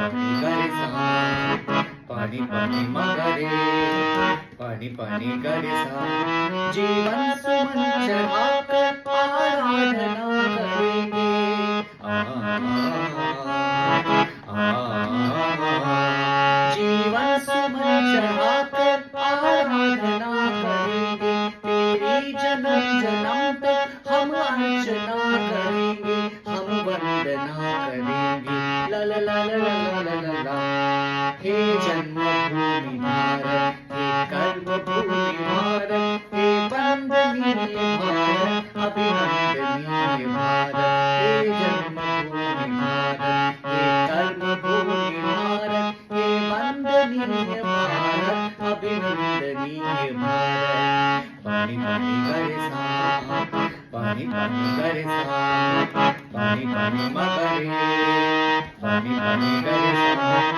पानी गरे सा पानी पानी मगरे पानी पानी गरे सा जीवन सुमन चढ़ाकर आराधना करेंगे जीवन सुमन चढ़ाकर आराधना करेंगे तेरी जन्म जन्म तक हम अर्चना करेंगे हम वंदना करेंगे ला ला ला ला ला ला ला ला हे जन्मभूमि भारत हे कर्मभूमि भारत हे वंदनीय भारत अभिनंदनीय भारत हे जन्मभूमि भारत हे कर्मभूमि भारत हे वंदनीय भारत अभिनंदनीय भारत पानी पानी करे सा पानी पानी करे सा पानी पानी मगरे पानी पानी करे सा